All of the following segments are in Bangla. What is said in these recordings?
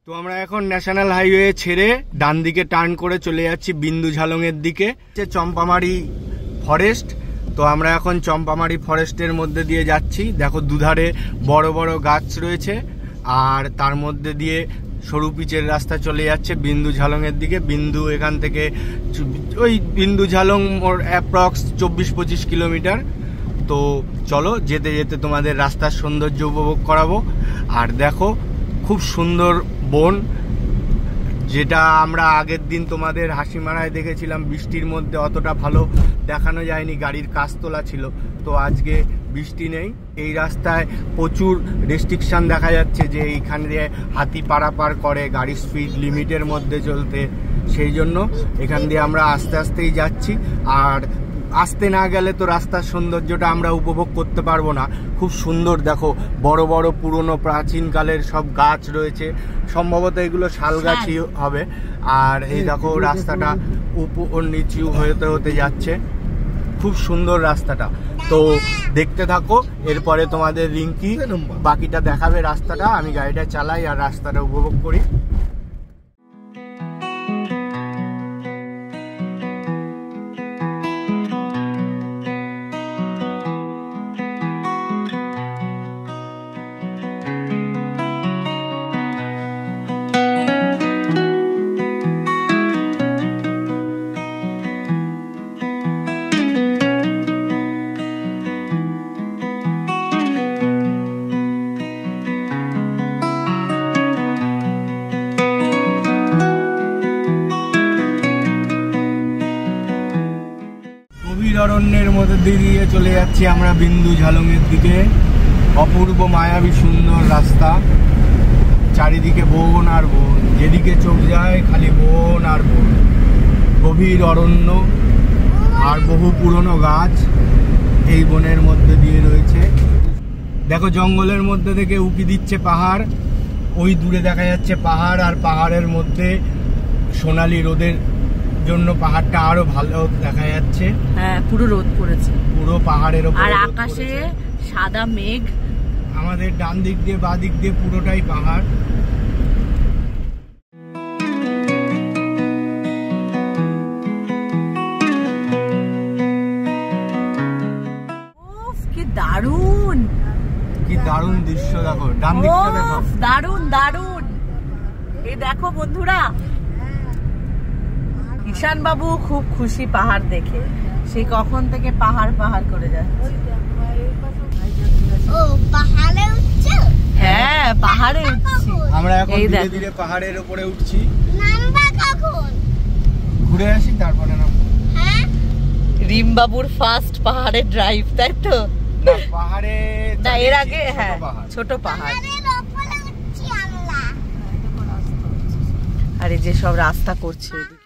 তো আমরা এখন ন্যাশনাল হাইওয়ে ছেড়ে ডান দিকে টার্ন করে চলে যাচ্ছি বিন্দু ঝালং এর দিকে, চম্পামারি ফরেস্ট। তো আমরা এখন চম্পামারি ফরেস্টের মধ্যে দিয়ে যাচ্ছি। দেখো দুধারে বড় বড় গাছ রয়েছে আর তার মধ্যে দিয়ে সরু পিচের রাস্তা চলে যাচ্ছে বিন্দু ঝালং এর দিকে। বিন্দু এখান থেকে ওই বিন্দু ঝালং ওর অ্যাপ্রক্স 24-25 কিলোমিটার। তো চলো যেতে যেতে তোমাদের রাস্তার সৌন্দর্য উপভোগ করাবো। আর দেখো খুব সুন্দর বন, যেটা আমরা আগের দিন তোমাদের হাসিমারায় দেখেছিলাম বৃষ্টির মধ্যে অতটা ভালো দেখানো যায়নি, গাড়ির কাজ তোলা ছিল। তো আজকে বৃষ্টি নেই, এই রাস্তায় প্রচুর রেস্ট্রিকশন দেখা যাচ্ছে যে এইখানে দিয়ে হাতি পারাপার করে গাড়ির স্পিড লিমিটের মধ্যে চলতে, সেই জন্য এখান দিয়ে আমরা আস্তে আস্তেই যাচ্ছি। আর আসতে না গেলে তো রাস্তার সৌন্দর্যটা আমরা উপভোগ করতে পারবো না। খুব সুন্দর, দেখো বড় বড় পুরনো প্রাচীনকালের সব গাছ রয়েছে, সম্ভবত এগুলো শাল গাছই হবে। আর এই দেখো রাস্তাটা উপর নিচু হতে হতে যাচ্ছে, খুব সুন্দর রাস্তাটা। তো দেখতে থাকো, এরপরে তোমাদের রিঙ্কি বাকিটা দেখাবে রাস্তাটা। আমি গাড়িটা চালাই আর রাস্তাটা উপভোগ করি। অরণ্যের মধ্যে দিয়ে চলে যাচ্ছি আমরা বিন্দু ঝালং এর দিকে। অপূর্ব মায়াবী সুন্দর রাস্তা, চারিদিকে বন আর বন, যেদিকে চোখ যায় খালি বন আর বন। গভীর অরণ্য আর বহু পুরনো গাছ এই বনের মধ্যে দিয়ে রয়েছে। দেখো জঙ্গলের মধ্যে থেকে উকি দিচ্ছে পাহাড়, ওই দূরে দেখা যাচ্ছে পাহাড়, আর পাহাড়ের মধ্যে সোনালী রোদের জন্য পাহাড়টা আরো ভালো দেখা যাচ্ছে। হ্যাঁ, পুরো রোদ পড়েছে, পুরো পাহাড়ের উপর, আর আকাশে সাদা মেঘ। আমাদের ডান দিক দিয়ে বাঁ দিক দিয়ে পুরোটাই পাহাড়। কি দারুণ, কি দারুণ দৃশ্য, দেখো ডান দিকটা দেখো, দারুণ দারুণ। এই দেখো বন্ধুরা, ঈশান বাবু খুব খুশি পাহাড় দেখে, সে কখন থেকে পাহাড় পাহাড় করে যাচ্ছে। ও পাহাড়ে উঠছে? হ্যাঁ, পাহাড়ে উঠছি আমরা এখন ধীরে ধীরে পাহাড়ের উপরে উঠছি। নামবা কখন? ঘুরে আসি তারপরে নামবো। হ্যাঁ, রিম বাবুর ফার্স্ট পাহাড়ে ড্রাইভ, তাই তো? না পাহাড়ে না, এর আগে হ্যাঁ ছোট পাহাড়। পাহাড়ের উপরে উঠছি আমরা। আর এই যে সব রাস্তা করছে এদিকে।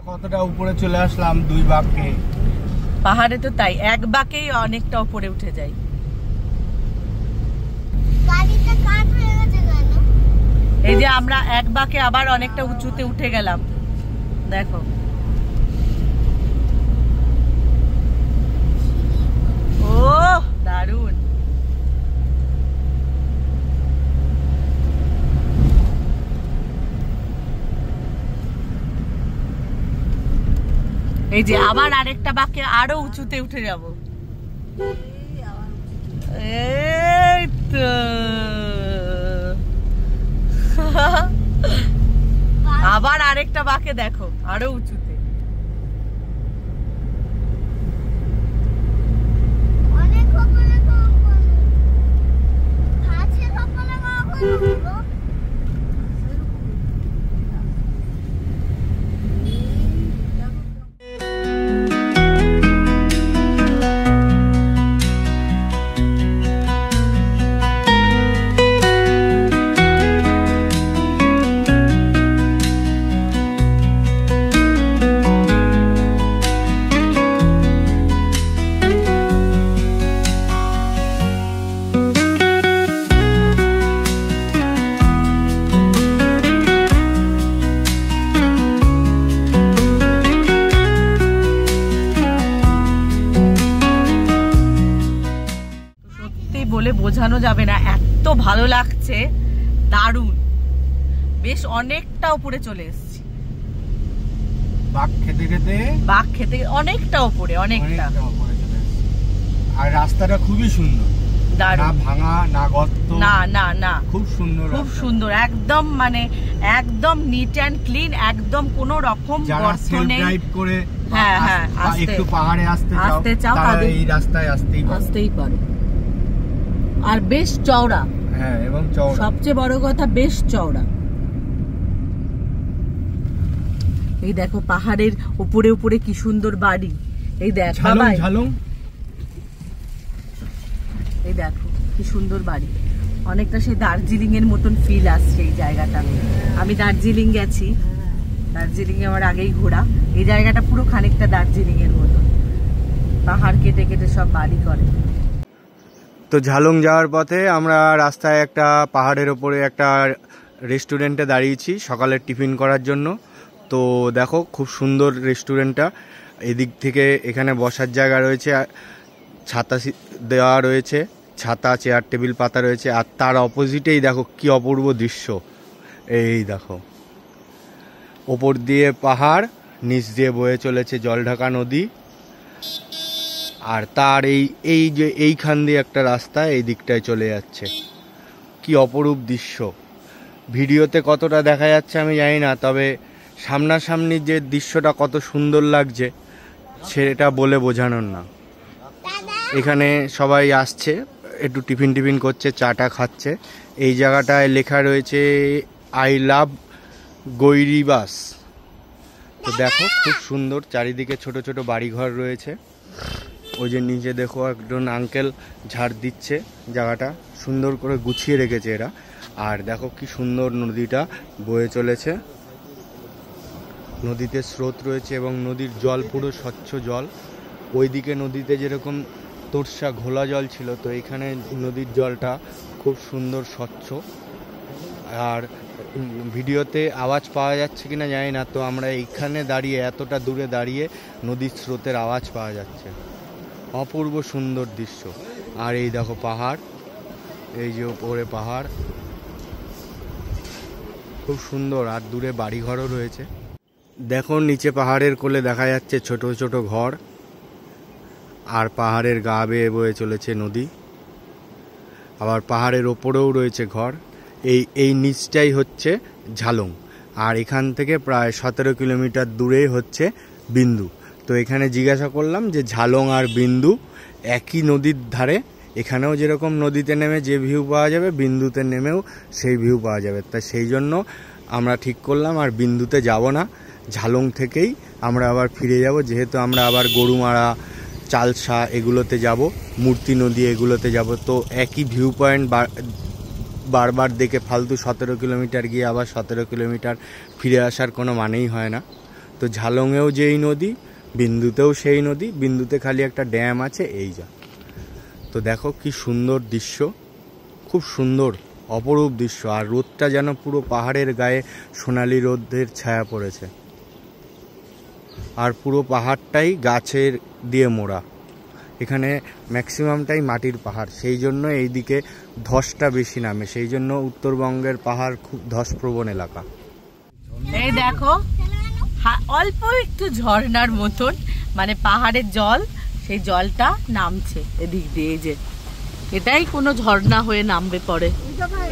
কতটা উপরে চলে আসলাম, 2 বাঁকে। পাহাড়ে তো তাই, এক বাঁকেই অনেকটা উপরে উঠে যায়। গাড়িটা কাট হয়ে গেছে কেন? এই যে আমরা এক বাঁকে আবার অনেকটা উঁচুতে উঠে গেলাম, দেখো। ও দারুণ। এই যে আবার আরেকটা বাঁকে আরো উঁচুতে উঠে যাব। এই তো আবার আরেকটা বাঁকে দেখো, আরো উঁচুতে। অনেক উপরে কখন? গাছের উপরে কখন? বলে বোঝানো যাবে না, এত ভালো লাগছে, দারুণ। বেশ অনেকটা উপরে চলে এসেছি, বাঘ খেতে অনেকটা উপরে, অনেকটা। আর রাস্তাটা খুবই সুন্দর, না ভাঙা না গর্ত, না না না, খুব সুন্দর, খুব সুন্দর, একদম মানে একদম নিট অ্যান্ড ক্লিন, একদম কোনো রকম গর্ত নেই। ড্রাইভ করে হ্যাঁ হ্যাঁ একটু পাহাড়ে আসতে চাও তাহলে এই রাস্তায় আসতেই পারো। আর বেশ চওড়া, হ্যাঁ, এবং চওড়া, সবচেয়ে বড় কথা বেশ চওড়া। এই দেখো পাহাড়ের উপরে উপরে কি সুন্দর বাড়ি, এই দেখ বাবাই, এই দেখো কি সুন্দর বাড়ি, অনেকটা সেই দার্জিলিং এর মতন ফিল আসছে এই জায়গাটা। আমি দার্জিলিং গেছি, দার্জিলিং এ আমার আগেই ঘোরা, এই জায়গাটা পুরো খানিকটা দার্জিলিং এর মতন, পাহাড় কেটে কেটে সব বাড়ি করে। তো ঝালং যাওয়ার পথে আমরা রাস্তায় একটা পাহাড়ের ওপরে একটা রেস্টুরেন্টে দাঁড়িয়েছি সকালের টিফিন করার জন্য। তো দেখো খুব সুন্দর রেস্টুরেন্টটা, এদিক থেকে এখানে বসার জায়গা রয়েছে, ছাতা দেওয়া রয়েছে, ছাতা চেয়ার টেবিল পাতা রয়েছে। আর তার অপোজিটেই দেখো কি অপূর্ব দৃশ্য, এই দেখো ওপর দিয়ে পাহাড়, নিচ দিয়ে বয়ে চলেছে জলঢাকা নদী, আর তার এই যে এইখান দিয়ে একটা রাস্তা এই দিকটায় চলে যাচ্ছে। কি অপরূপ দৃশ্য, ভিডিওতে কতটা দেখা যাচ্ছে আমি জানি না, তবে সামনাসামনি যে দৃশ্যটা কত সুন্দর লাগছে সেটা বলে বোঝানোর না। এখানে সবাই আসছে, একটু টিফিন করছে, চাটা খাচ্ছে। এই জায়গাটায় লেখা রয়েছে আই লাভ গৈরিবাস। তো দেখো খুব সুন্দর, চারিদিকে ছোট ছোট বাড়িঘর রয়েছে। ওই যে নিচে দেখো একজন আঙ্কেল ঝাড় দিচ্ছে, জায়গাটা সুন্দর করে গুছিয়ে রেখেছে এরা। আর দেখো কি সুন্দর নদীটা বয়ে চলেছে, নদীতে স্রোত রয়েছে এবং নদীর জল পুরো স্বচ্ছ জল। ওইদিকে নদীতে যেরকম তোরসা ঘোলা জল ছিল, তো এখানে নদীর জলটা খুব সুন্দর স্বচ্ছ। আর ভিডিওতে আওয়াজ পাওয়া যাচ্ছে কিনা জানি না, তো আমরা এইখানে দাঁড়িয়ে, এতটা দূরে দাঁড়িয়ে নদীর স্রোতের আওয়াজ পাওয়া যাচ্ছে। অপূর্ব সুন্দর দৃশ্য। আর এই দেখো পাহাড়, এই যে উপরে পাহাড়, খুব সুন্দর। আর দূরে বাড়িঘরও রয়েছে। দেখো নিচে পাহাড়ের কোলে দেখা যাচ্ছে ছোট ছোট ঘর, আর পাহাড়ের গা বেয়ে বয়ে চলেছে নদী। আবার পাহাড়ের ওপরেও রয়েছে ঘর। এই নিচটাই হচ্ছে ঝালং, আর এখান থেকে প্রায় 17 কিলোমিটার দূরে হচ্ছে বিন্দু। তো এখানে জিজ্ঞাসা করলাম যে ঝালং আর বিন্দু একই নদীর ধারে, এখানেও যেরকম নদীতে নেমে যে ভিউ পাওয়া যাবে বিন্দুতে নেমেও সেই ভিউ পাওয়া যাবে। তাই সেই জন্য আমরা ঠিক করলাম আর বিন্দুতে যাব না, ঝালং থেকেই আমরা আবার ফিরে যাব, যেহেতু আমরা আবার গরুমারা, চালসা এগুলোতে যাব, মূর্তি নদী এগুলোতে যাব। তো একই ভিউ পয়েন্ট বারবার দেখে ফালতু 17 কিলোমিটার গিয়ে আবার 17 কিলোমিটার ফিরে আসার কোনো মানেই হয় না। তো ঝালংয়েও যেই নদী, বিন্দুতেও সেই নদী, বিন্দুতে খালি একটা ড্যাম আছে, এই যা। তো দেখো কি সুন্দর দৃশ্য, খুব সুন্দর অপরূপ দৃশ্য। আর রোদটা যেন পুরো পাহাড়ের গায়ে সোনালি রোদের ছায়া পড়েছে। আর পুরো পাহাড়টাই গাছের দিয়ে মোড়া, এখানে ম্যাক্সিমামটাই মাটির পাহাড়, সেই জন্য এইদিকে ধসটা বেশি নামে, সেই জন্য উত্তরবঙ্গের পাহাড় খুব ধসপ্রবণ এলাকা। এই দেখো অল্প একটু ঝর্ণার মতন, মানে পাহাড়ের জল, সেই জলটা নামছে এদিক দিয়ে, যে এটাই কোনো ঝর্ণা হয়ে নামবে পরে।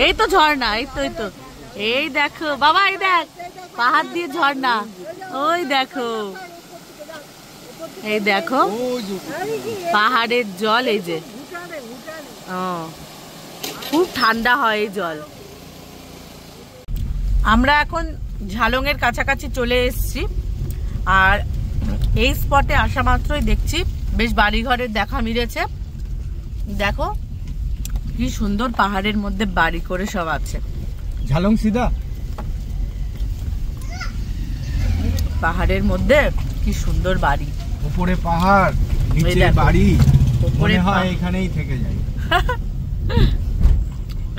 এই তো ঝর্ণা, এই দেখো বাবা, এই দেখ পাহাড় দিয়ে ঝর্ণা, ওই দেখো, এই দেখো পাহাড়ের জল, এই যে খুব ঠান্ডা হয় এই জল। আমরা এখন ঝালং এর কাছাকাছি চলে এসেছি, আর এই স্পটে আসা মাত্রই দেখছি বেশ বাড়িঘরের দেখা মিলেছে। দেখো কি সুন্দর পাহাড়ের মধ্যে বাড়ি করে সব আছে। ঝালং সিধা পাহাড়ের মধ্যে কি সুন্দর বাড়ি, উপরে পাহাড়, নিচে বাড়ি, মনে হয় এখানেই থেকে যাই।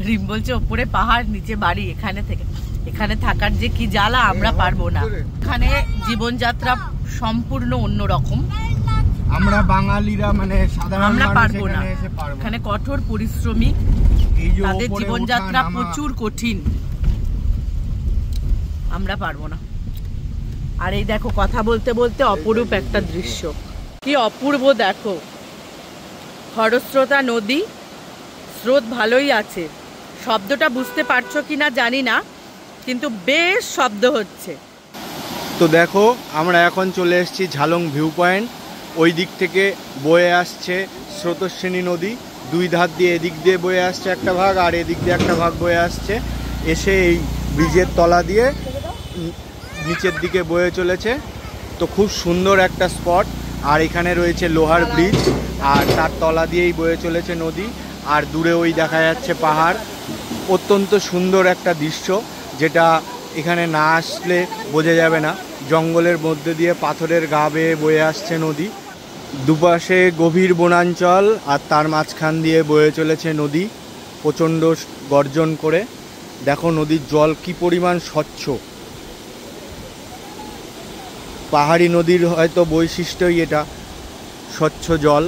রিম বলছে উপরে পাহাড় নিচে বাড়ি, এখানে থাকার যে কি জ্বালা আমরা পারবো না। এখানে জীবনযাত্রা সম্পূর্ণ অন্যরকম। আমরা বাঙালিরা মানে সাধারণ আমরা মানুষ পারবো না, এখানে এসে পারবো না। এখানে কঠোর পরিশ্রমিক, এই যে তাদের ওপরে জীবনযাত্রা ওঠা নামা, প্রচুর কঠিন, আমরা পারবো না। আর এই দেখো কথা বলতে বলতে অপরূপ একটা দৃশ্য, কি অপূর্ব দেখো, খরস্রোতা নদী, স্রোত ভালোই আছে, শব্দটা বুঝতে পারছো কিনা জানি না, কিন্তু বেশ শব্দ হচ্ছে। তো দেখো আমরা এখন চলে এসেছি ঝালং ভিউ পয়েন্ট। ওই দিক থেকে বয়ে আসছে স্রোতস্বিনী নদী, দুই ধার দিয়ে এদিক দিয়ে বয়ে আসছে একটা ভাগ, আর এদিক দিয়ে একটা ভাগ বয়ে আসছে, এসে এই ব্রিজের তলা দিয়ে নিচের দিকে বয়ে চলেছে। তো খুব সুন্দর একটা স্পট। আর এখানে রয়েছে লোহার ব্রিজ, আর তার তলা দিয়েই বয়ে চলেছে নদী, আর দূরে ওই দেখা যাচ্ছে পাহাড়। অত্যন্ত সুন্দর একটা দৃশ্য, যেটা এখানে না আসলে বোঝা যাবে না। জঙ্গলের মধ্যে দিয়ে পাথরের গা বেয়ে বয়ে আসছে নদী, দুপাশে গভীর বনাঞ্চল, আর তার মাঝখান দিয়ে বয়ে চলেছে নদী প্রচণ্ড গর্জন করে। দেখো নদীর জল কি পরিমাণ স্বচ্ছ। পাহাড়ি নদীর হয়তো বৈশিষ্ট্যই এটা, স্বচ্ছ জল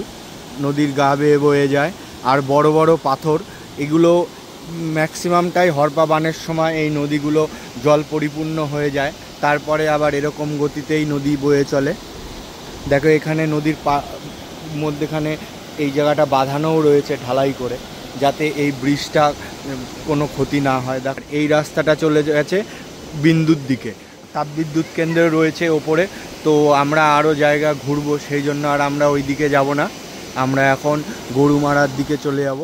নদীর গা বেয়ে বয়ে যায়। আর বড় বড় পাথর, এগুলো ম্যাক্সিমামটাই হরপা বানের সময় এই নদীগুলো জল পরিপূর্ণ হয়ে যায়, তারপরে আবার এরকম গতিতেই নদী বয়ে চলে। দেখো এখানে নদীর মধ্যেখানে এই জায়গাটা বাঁধানোও রয়েছে ঢালাই করে, যাতে এই ব্রিজটা কোনো ক্ষতি না হয়। দেখ এই রাস্তাটা চলে গেছে বিন্দুর দিকে, তাপবিদ্যুৎ কেন্দ্র রয়েছে ওপরে। তো আমরা আরও জায়গা ঘুরবো, সেই জন্য আর আমরা ওই দিকে যাব না, আমরা এখন গরুমারার দিকে চলে যাব।